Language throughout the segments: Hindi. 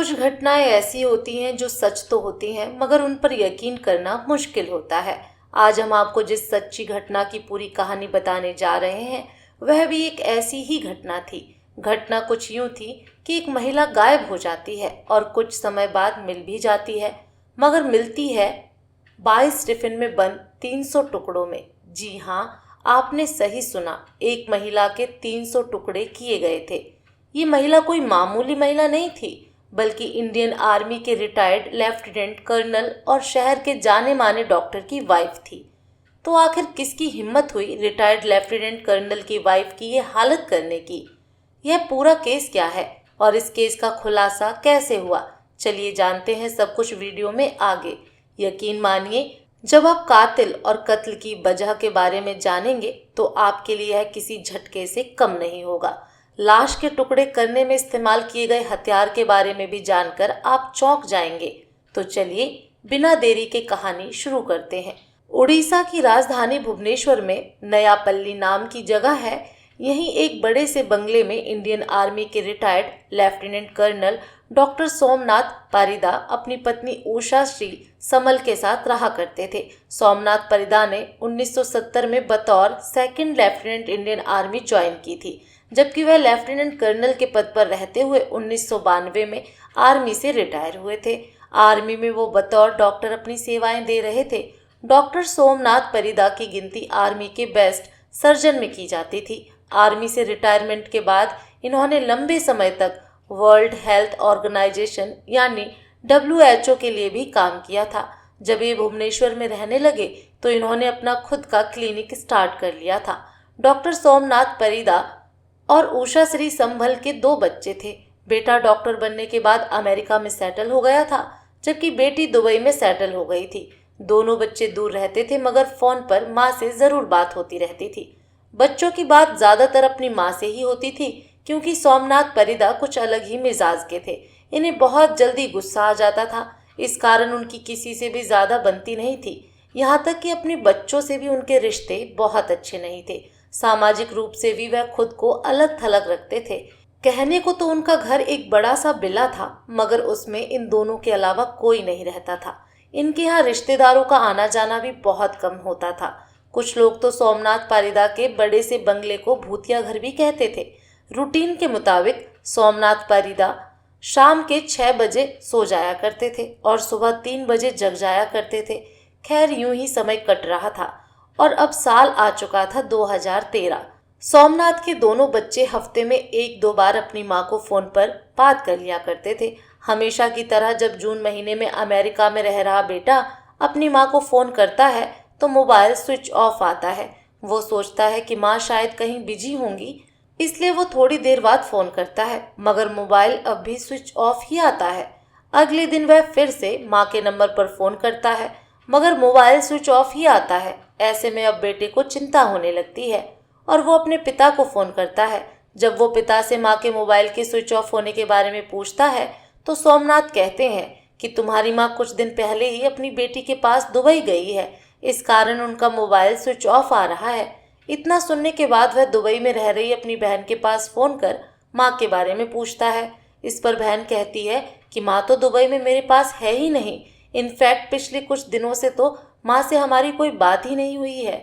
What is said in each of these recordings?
कुछ घटनाएं ऐसी होती हैं जो सच तो होती हैं मगर उन पर यकीन करना मुश्किल होता है। आज हम आपको जिस सच्ची घटना की पूरी कहानी बताने जा रहे हैं वह भी एक ऐसी ही घटना थी। घटना कुछ यूं थी कि एक महिला गायब हो जाती है और कुछ समय बाद मिल भी जाती है, मगर मिलती है 22 टिफिन में बंद 300 टुकड़ों में। जी हाँ, आपने सही सुना, एक महिला के 300 टुकड़े किए गए थे। ये महिला कोई मामूली महिला नहीं थी, बल्कि इंडियन आर्मी के रिटायर्ड लेफ्टिनेंट कर्नल और शहर के जाने माने डॉक्टर की वाइफ थी। तो आखिर किसकी हिम्मत हुई रिटायर्ड लेफ्टिनेंट कर्नल की वाइफ की ये हालत करने की? यह पूरा केस क्या है और इस केस का खुलासा कैसे हुआ? चलिए जानते हैं सब कुछ वीडियो में आगे। यकीन मानिए, जब आप कातिल और कत्ल की वजह के बारे में जानेंगे तो आपके लिए यह किसी झटके से कम नहीं होगा। लाश के टुकड़े करने में इस्तेमाल किए गए हथियार के बारे में भी जानकर आप चौंक जाएंगे। तो चलिए बिना देरी के कहानी शुरू करते हैं। उड़ीसा की राजधानी भुवनेश्वर में नयापल्ली नाम की जगह है। यहीं एक बड़े से बंगले में इंडियन आर्मी के retired lieutenant colonel doctor Somnath Parida अपनी पत्नी उषा श्री समल के साथ रहा करते थे। सोमनाथ पारिदा ने 1970 में बतौर second lieutenant Indian army join की थी, जबकि वह लेफ्टिनेंट कर्नल के पद पर रहते हुए 1992 में आर्मी से रिटायर हुए थे। आर्मी में वो बतौर डॉक्टर अपनी सेवाएं दे रहे थे। डॉक्टर सोमनाथ परिदा की गिनती आर्मी के बेस्ट सर्जन में की जाती थी। आर्मी से रिटायरमेंट के बाद इन्होंने लंबे समय तक वर्ल्ड हेल्थ ऑर्गेनाइजेशन यानी WHO के लिए भी काम किया था। जब ये भुवनेश्वर में रहने लगे तो इन्होंने अपना खुद का क्लिनिक स्टार्ट कर लिया था। डॉक्टर सोमनाथ परिदा और उषा श्री संभल के 2 बच्चे थे। बेटा डॉक्टर बनने के बाद अमेरिका में सेटल हो गया था, जबकि बेटी दुबई में सेटल हो गई थी। दोनों बच्चे दूर रहते थे मगर फोन पर माँ से जरूर बात होती रहती थी। बच्चों की बात ज्यादातर अपनी माँ से ही होती थी, क्योंकि सोमनाथ परिदा कुछ अलग ही मिजाज के थे। इन्हें बहुत जल्दी गुस्सा आ जाता था। इस कारण उनकी किसी से भी ज्यादा बनती नहीं थी। यहाँ तक कि अपने बच्चों से भी उनके रिश्ते बहुत अच्छे नहीं थे। सामाजिक रूप से भी वह खुद को अलग थलग रखते थे। कहने को तो उनका घर एक बड़ा सा बिला था, मगर उसमें इन दोनों के अलावा कोई नहीं रहता था। इनके यहाँ रिश्तेदारों का आना जाना भी बहुत कम होता था। कुछ लोग तो सोमनाथ पारिदा के बड़े से बंगले को भूतिया घर भी कहते थे। रूटीन के मुताबिक सोमनाथ पारिदा शाम के 6 बजे सो जाया करते थे और सुबह 3 बजे जग जाया करते थे। खैर यूं ही समय कट रहा था और अब साल आ चुका था 2013। सोमनाथ के दोनों बच्चे हफ्ते में 1-2 बार अपनी माँ को फोन पर बात कर लिया करते थे। हमेशा की तरह जब जून महीने में अमेरिका में रह रहा बेटा अपनी माँ को फोन करता है तो मोबाइल स्विच ऑफ आता है। वो सोचता है कि माँ शायद कहीं बिजी होंगी, इसलिए वो थोड़ी देर बाद फोन करता है, मगर मोबाइल अब भी स्विच ऑफ ही आता है। अगले दिन वह फिर से माँ के नंबर पर फोन करता है, मगर मोबाइल स्विच ऑफ ही आता है। ऐसे में अब बेटे को चिंता होने लगती है और वो अपने पिता को फोन करता है। जब वो पिता से माँ के मोबाइल के स्विच ऑफ होने के बारे में पूछता है तो सोमनाथ कहते हैं कि तुम्हारी माँ कुछ दिन पहले ही अपनी बेटी के पास दुबई गई है, इस कारण उनका मोबाइल स्विच ऑफ आ रहा है। इतना सुनने के बाद वह दुबई में रह रही अपनी बहन के पास फोन कर माँ के बारे में पूछता है। इस पर बहन कहती है कि माँ तो दुबई में मेरे पास है ही नहीं। इनफैक्ट पिछले कुछ दिनों से तो माँ से हमारी कोई बात ही नहीं हुई है।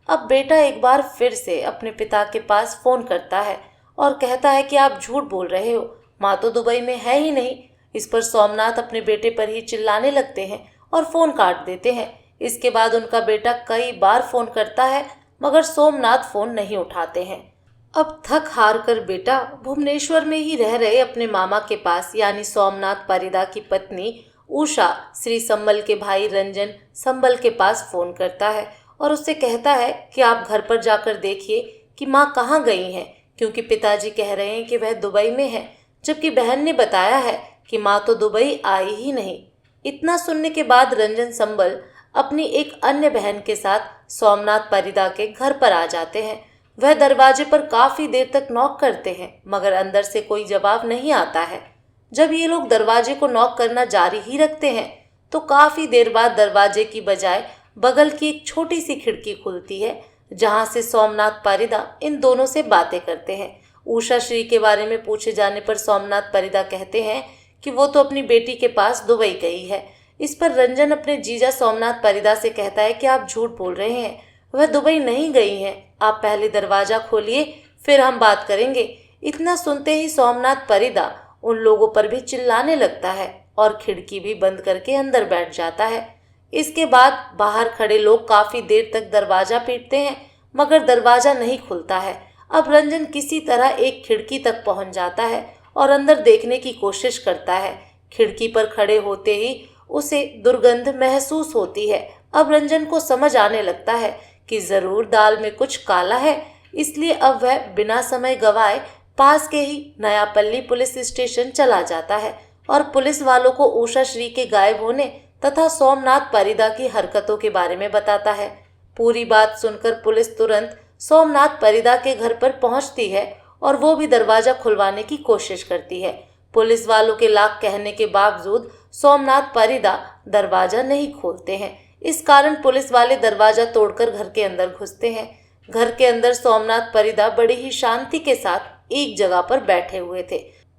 अब बेटा एक बार फिर से अपने पिता के पास फोन करता है और कहता है कि आप झूठ बोल रहे हो, माँ तो दुबई में है ही नहीं। इस पर सोमनाथ अपने बेटे पर ही चिल्लाने लगते हैं और फोन काट देते हैं। इसके बाद उनका बेटा कई बार फोन करता है, मगर सोमनाथ फोन नहीं उठाते हैं। अब थक हार कर बेटा भुवनेश्वर में ही रह रहे अपने मामा के पास यानी सोमनाथ पारिदा की पत्नी उषा श्री संबल के भाई रंजन संबल के पास फोन करता है और उससे कहता है कि आप घर पर जाकर देखिए कि माँ कहाँ गई हैं, क्योंकि पिताजी कह रहे हैं कि वह दुबई में है, जबकि बहन ने बताया है कि माँ तो दुबई आई ही नहीं। इतना सुनने के बाद रंजन संबल अपनी एक अन्य बहन के साथ सोमनाथ पारिदा के घर पर आ जाते हैं। वह दरवाजे पर काफी देर तक नॉक करते हैं, मगर अंदर से कोई जवाब नहीं आता है। जब ये लोग दरवाजे को नॉक करना जारी ही रखते हैं तो काफी देर बाद दरवाजे की बजाय बगल की एक छोटी सी खिड़की खुलती है, जहां से सोमनाथ पारिदा इन दोनों से बातें करते हैं। उषा श्री के बारे में पूछे जाने पर सोमनाथ पारिदा कहते हैं कि वो तो अपनी बेटी के पास दुबई गई है। इस पर रंजन अपने जीजा सोमनाथ परिदा से कहता है कि आप झूठ बोल रहे हैं, वह दुबई नहीं गई हैं। आप पहले दरवाज़ा खोलिए, फिर हम बात करेंगे। इतना सुनते ही सोमनाथ परिदा उन लोगों पर भी चिल्लाने लगता है और खिड़की भी बंद करके अंदर बैठ जाता है। इसके बाद बाहर खड़े लोग काफ़ी देर तक दरवाज़ा पीटते हैं, मगर दरवाज़ा नहीं खुलता है। अब रंजन किसी तरह एक खिड़की तक पहुंच जाता है और अंदर देखने की कोशिश करता है। खिड़की पर खड़े होते ही उसे दुर्गंध महसूस होती है। अब रंजन को समझ आने लगता है कि ज़रूर दाल में कुछ काला है, इसलिए अब वह बिना समय गवाए पास के ही नयापल्ली पुलिस स्टेशन चला जाता है और पुलिस वालों को उषा श्री के गायब होने तथा सोमनाथ परिदा की हरकतों के बारे में बताता है। पूरी बात सुनकर पुलिस तुरंत सोमनाथ परिदा के घर पर पहुंचती है और वो भी दरवाज़ा खुलवाने की कोशिश करती है। पुलिस वालों के लाख कहने के बावजूद सोमनाथ परिदा दरवाज़ा नहीं खोलते हैं। इस कारण पुलिस वाले दरवाज़ा तोड़कर घर के अंदर घुसते हैं। घर के अंदर सोमनाथ परिदा बड़ी ही शांति के साथ एक जगह पर बैठे हुए थे,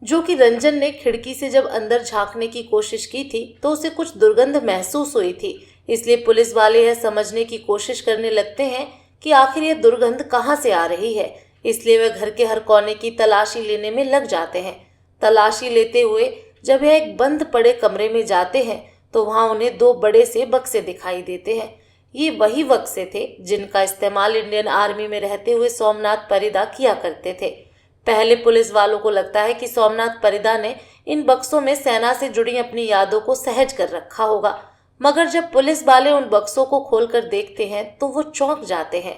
जो कि रंजन ने खिड़की से जब अंदर झांकने की कोशिश की थी तो उसे कुछ दुर्गंध महसूस हुई थी। इसलिए पुलिस वाले यह समझने की कोशिश करने लगते हैं कि आखिर यह दुर्गंध कहाँ से आ रही है। इसलिए वे घर के हर कोने की तलाशी लेने में लग जाते हैं। तलाशी लेते हुए जब यह एक बंद पड़े कमरे में जाते हैं तो वहाँ उन्हें दो बड़े से बक्से दिखाई देते हैं। ये वही बक्से थे जिनका इस्तेमाल इंडियन आर्मी में रहते हुए सोमनाथ परिदा किया करते थे। पहले पुलिस वालों को लगता है कि सोमनाथ परिदा ने इन बक्सों में सेना से जुड़ी अपनी यादों को सहेज कर रखा होगा, मगर जब पुलिस वाले उन बक्सों को खोलकर देखते हैं तो वो चौंक जाते हैं।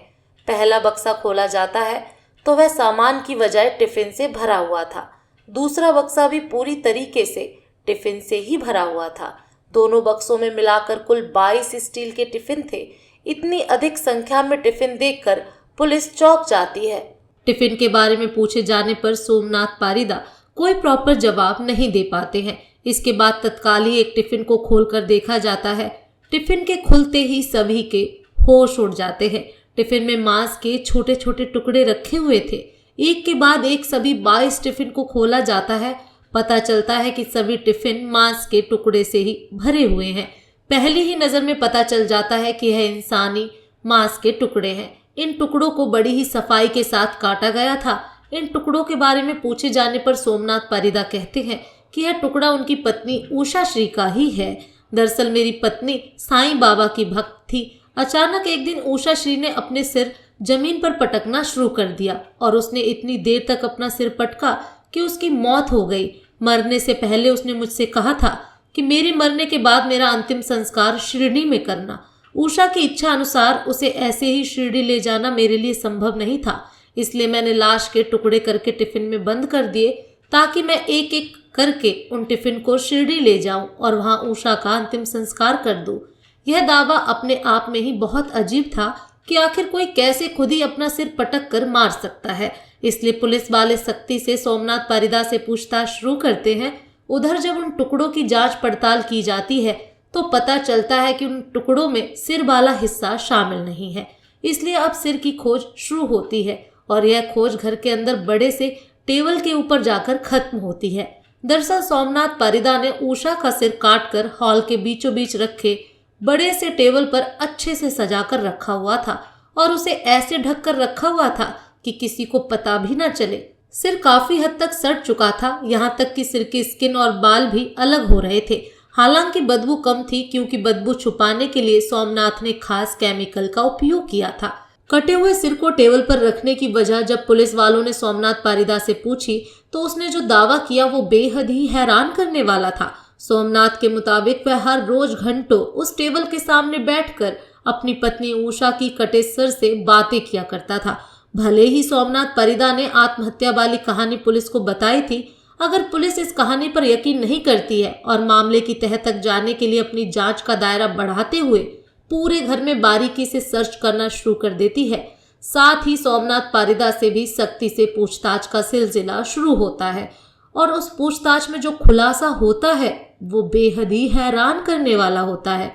पहला बक्सा खोला जाता है तो वह सामान की बजाय टिफिन से भरा हुआ था। दूसरा बक्सा भी पूरी तरीके से टिफिन से ही भरा हुआ था। दोनों बक्सों में मिलाकर कुल 22 स्टील के टिफिन थे। इतनी अधिक संख्या में टिफिन देखकर पुलिस चौंक जाती है। टिफिन के बारे में पूछे जाने पर सोमनाथ परिदा कोई प्रॉपर जवाब नहीं दे पाते हैं। इसके बाद तत्काल ही एक टिफिन को खोलकर देखा जाता है। टिफिन के खुलते ही सभी के होश उड़ जाते हैं। टिफिन में मांस के छोटे छोटे टुकड़े रखे हुए थे। एक के बाद एक सभी 22 टिफिन को खोला जाता है। पता चलता है कि सभी टिफिन मांस के टुकड़े से ही भरे हुए हैं। पहली ही नज़र में पता चल जाता है कि यह इंसानी मांस के टुकड़े हैं। इन टुकड़ों को बड़ी ही सफाई के साथ काटा गया था। इन टुकड़ों के बारे में पूछे जाने पर सोमनाथ परिदा कहते हैं कि यह टुकड़ा उनकी पत्नी उषा श्री का ही है। दरअसल मेरी पत्नी साईं बाबा की भक्त थी। अचानक एक दिन उषा श्री ने अपने सिर जमीन पर पटकना शुरू कर दिया और उसने इतनी देर तक अपना सिर पटका कि उसकी मौत हो गई। मरने से पहले उसने मुझसे कहा था कि मेरे मरने के बाद मेरा अंतिम संस्कार शिरडी में करना। उषा की इच्छा अनुसार उसे ऐसे ही शिरडी ले जाना मेरे लिए संभव नहीं था, इसलिए मैंने लाश के टुकड़े करके टिफिन में बंद कर दिए ताकि मैं एक एक करके उन टिफिन को शिरडी ले जाऊं और वहां उषा का अंतिम संस्कार कर दूं। यह दावा अपने आप में ही बहुत अजीब था कि आखिर कोई कैसे खुद ही अपना सिर पटक कर मार सकता है। इसलिए पुलिस वाले सख्ती से सोमनाथ परिदा से पूछताछ शुरू करते हैं। उधर जब उन टुकड़ों की जांच पड़ताल की जाती है तो पता चलता है कि उन टुकड़ों में सिर वाला हिस्सा शामिल नहीं है। इसलिए अब सिर की खोज शुरू होती है और यह खोज घर के अंदर बड़े से टेबल के ऊपर जाकर खत्म होती है। दरअसल सोमनाथ परिदा ने उषा का सिर काटकर हॉल के बीचों बीच रखे बड़े से टेबल पर अच्छे से सजाकर रखा हुआ था और उसे ऐसे ढक कर रखा हुआ था कि किसी को पता भी न चले। सिर काफी हद तक सड़ चुका था, यहाँ तक कि सिर की स्किन और बाल भी अलग हो रहे थे। हालांकि बदबू कम थी क्योंकि बदबू छुपाने के लिए सोमनाथ ने खास केमिकल का उपयोग किया था। कटे हुए सिर को टेबल पर रखने की वजह जब पुलिस वालों ने सोमनाथ परिदा से पूछी तो उसने जो दावा किया वो बेहद ही हैरान करने वाला था। सोमनाथ के मुताबिक वह हर रोज घंटों उस टेबल के सामने बैठकर अपनी पत्नी उषा की कटे सिर से बातें किया करता था। भले ही सोमनाथ परिदा ने आत्महत्या वाली कहानी पुलिस को बताई थी, अगर पुलिस इस कहानी पर यकीन नहीं करती है और मामले की तह तक जाने के लिए अपनी जांच का दायरा बढ़ाते हुए पूरे घर में बारीकी से सर्च करना शुरू कर देती है, साथ ही सोमनाथ परिदा से भी सख्ती से पूछताछ का सिलसिला शुरू होता है और उस पूछताछ में जो खुलासा होता है वो बेहद ही हैरान करने वाला होता है।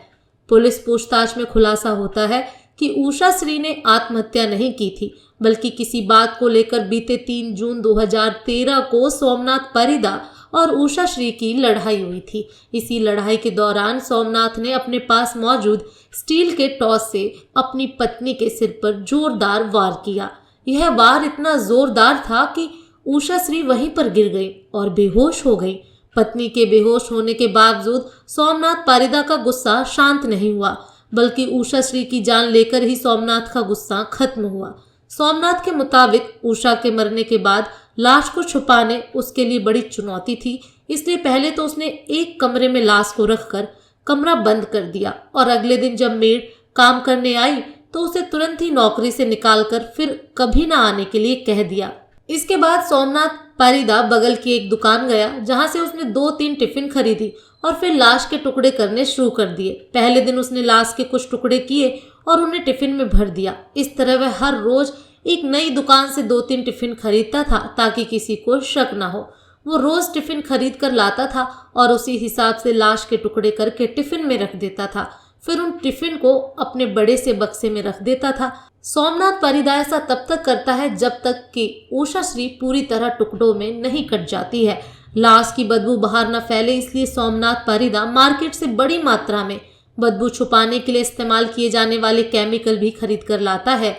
पुलिस पूछताछ में खुलासा होता है कि उषा श्री ने आत्महत्या नहीं की थी, बल्कि किसी बात को लेकर बीते 3 जून 2013 को सोमनाथ परिदा और उषा श्री की लड़ाई हुई थी। इसी लड़ाई के दौरान सोमनाथ ने अपने पास मौजूद स्टील के टॉस से अपनी पत्नी के सिर पर जोरदार वार किया। यह वार इतना जोरदार था कि उषा श्री वहीं पर गिर गई और बेहोश हो गई। पत्नी के बेहोश होने के बावजूद सोमनाथ पारिदा का गुस्सा शांत नहीं हुआ, बल्कि उषा श्री की जान लेकर ही सोमनाथ का गुस्सा खत्म हुआ। सोमनाथ के मुताबिक उषा के मरने के बाद लाश को छुपाने उसके लिए बड़ी चुनौती थी, इसलिए पहले तो उसने एक कमरे में लाश को रखकर कमरा बंद कर दिया और अगले दिन जब मेड काम करने आई तो उसे तुरंत ही नौकरी से निकालकर फिर कभी ना आने के लिए कह दिया। इसके बाद सोमनाथ पारिदा बगल की एक दुकान गया, जहां से उसने 2-3 टिफिन खरीदी और फिर लाश के टुकड़े करने शुरू कर दिए। पहले दिन उसने लाश के कुछ टुकड़े किए और उन्हें टिफिन में भर दिया। इस तरह वह हर रोज एक नई दुकान से 2-3 टिफिन खरीदता था ताकि किसी को शक ना हो। वो रोज टिफिन खरीद कर लाता था और उसी हिसाब से लाश के टुकड़े करके टिफिन में रख देता था। फिर उन टिफिन को अपने बड़े से बक्से में रख देता था। सोमनाथ पारिदा ऐसा तब तक करता है जब तक कि उषा श्री पूरी तरह टुकड़ों में नहीं कट जाती है। लाश की बदबू बाहर न फैले इसलिए सोमनाथ पारिदा मार्केट से बड़ी मात्रा में बदबू छुपाने के लिए इस्तेमाल किए जाने वाले केमिकल भी खरीद कर लाता है।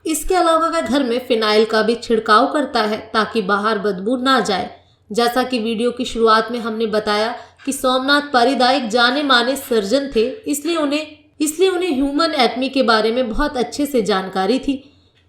इसके अलावा वह घर में फिनाइल का भी छिड़काव करता है ताकि बाहर बदबू ना जाए। जैसा कि वीडियो की शुरुआत में हमने बताया कि सोमनाथ पारिदा एक जाने माने सर्जन थे, इसलिए उन्हें ह्यूमन एटमी के बारे में बहुत अच्छे से जानकारी थी।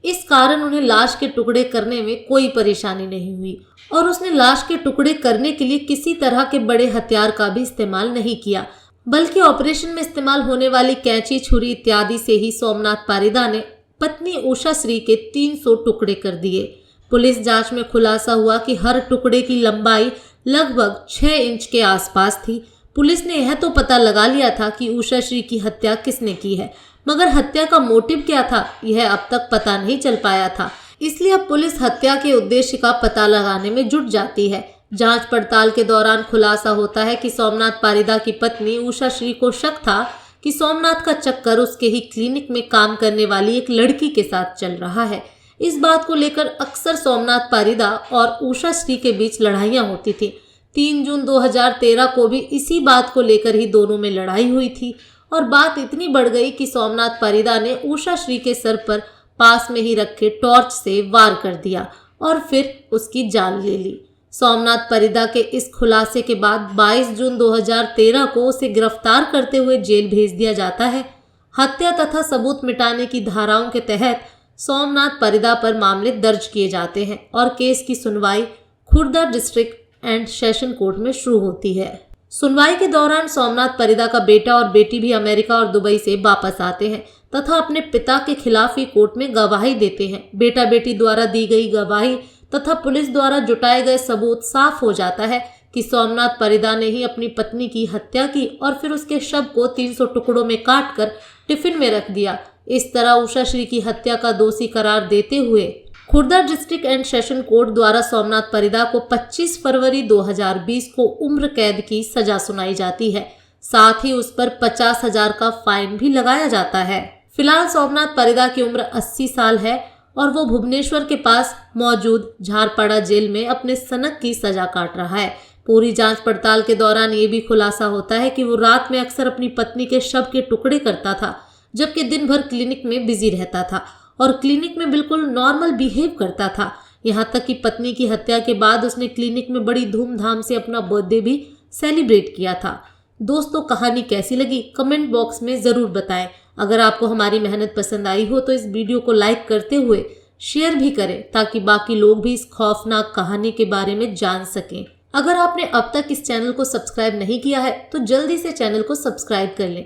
इस कारण उन्हें लाश के टुकड़े करने में कोई परेशानी नहीं हुई और उसने लाश के टुकड़े करने के लिए किसी तरह के बड़े हथियार का भी इस्तेमाल नहीं किया, बल्कि ऑपरेशन में इस्तेमाल होने वाली कैंची, छुरी इत्यादि से ही सोमनाथ पारिदा ने पत्नी उषा श्री के 300 टुकड़े कर दिए। पुलिस जांच में खुलासा हुआ कि हर टुकड़े की लंबाई लगभग 6 इंच के आसपास थी। पुलिस ने यह तो पता लगा लिया था कि उषा श्री की हत्या किसने की है, मगर हत्या का मोटिव क्या था यह अब तक पता नहीं चल पाया था। इसलिए अब पुलिस हत्या के उद्देश्य का पता लगाने में जुट जाती है। जांच पड़ताल के दौरान खुलासा होता है कि सोमनाथ पारिदा की पत्नी उषा श्री को शक था कि सोमनाथ का चक्कर उसके ही क्लिनिक में काम करने वाली एक लड़की के साथ चल रहा है। इस बात को लेकर अक्सर सोमनाथ पारिदा और उषा श्री के बीच लड़ाइयां होती थी। 3 जून 2013 को भी इसी बात को लेकर ही दोनों में लड़ाई हुई थी और बात इतनी बढ़ गई कि सोमनाथ पारिदा ने उषा श्री के सर पर पास में ही रखे टॉर्च से वार कर दिया और फिर उसकी जान ले ली। सोमनाथ पारिदा के इस खुलासे के बाद 22 जून 2013 को उसे गिरफ्तार करते हुए जेल भेज दिया जाता है। हत्या तथा सबूत मिटाने की धाराओं के तहत सोमनाथ पारिदा पर मामले दर्ज किए जाते हैं और केस की सुनवाई Khurda district and session court में शुरू होती है। सुनवाई के दौरान सोमनाथ पारिदा का बेटा और बेटी भी अमेरिका और दुबई से वापस आते हैं तथा अपने पिता के खिलाफ ही कोर्ट में गवाही देते हैं। बेटा बेटी द्वारा दी गई गवाही तथा पुलिस द्वारा जुटाए गए सबूत साफ हो जाता है कि सोमनाथ पारिदा ने ही अपनी पत्नी की हत्या की और फिर उसके शव को 300 टुकड़ों में काटकर टिफिन में रख दिया। इस तरह उषा श्री की हत्या का दोषी करार देते हुए Khurda district and session court द्वारा सोमनाथ पारिदा को 25 फरवरी 2020 को उम्र कैद की सजा सुनाई जाती है। साथ ही उस पर 50,000 का फाइन भी लगाया जाता है। फिलहाल सोमनाथ पारिदा की उम्र 80 साल है और वो भुवनेश्वर के पास मौजूद झारपाड़ा जेल में अपने सनक की सजा काट रहा है। पूरी जांच पड़ताल के दौरान ये भी खुलासा होता है कि वो रात में अक्सर अपनी पत्नी के शव के टुकड़े करता था, जबकि दिन भर क्लिनिक में बिजी रहता था और क्लिनिक में बिल्कुल नॉर्मल बिहेव करता था। यहाँ तक कि पत्नी की हत्या के बाद उसने क्लिनिक में बड़ी धूमधाम से अपना बर्थडे भी सेलिब्रेट किया था। दोस्तों, कहानी कैसी लगी कमेंट बॉक्स में ज़रूर बताएं। अगर आपको हमारी मेहनत पसंद आई हो तो इस वीडियो को लाइक करते हुए शेयर भी करें ताकि बाकी लोग भी इस खौफनाक कहानी के बारे में जान सकें। अगर आपने अब तक इस चैनल को सब्सक्राइब नहीं किया है तो जल्दी से चैनल को सब्सक्राइब कर लें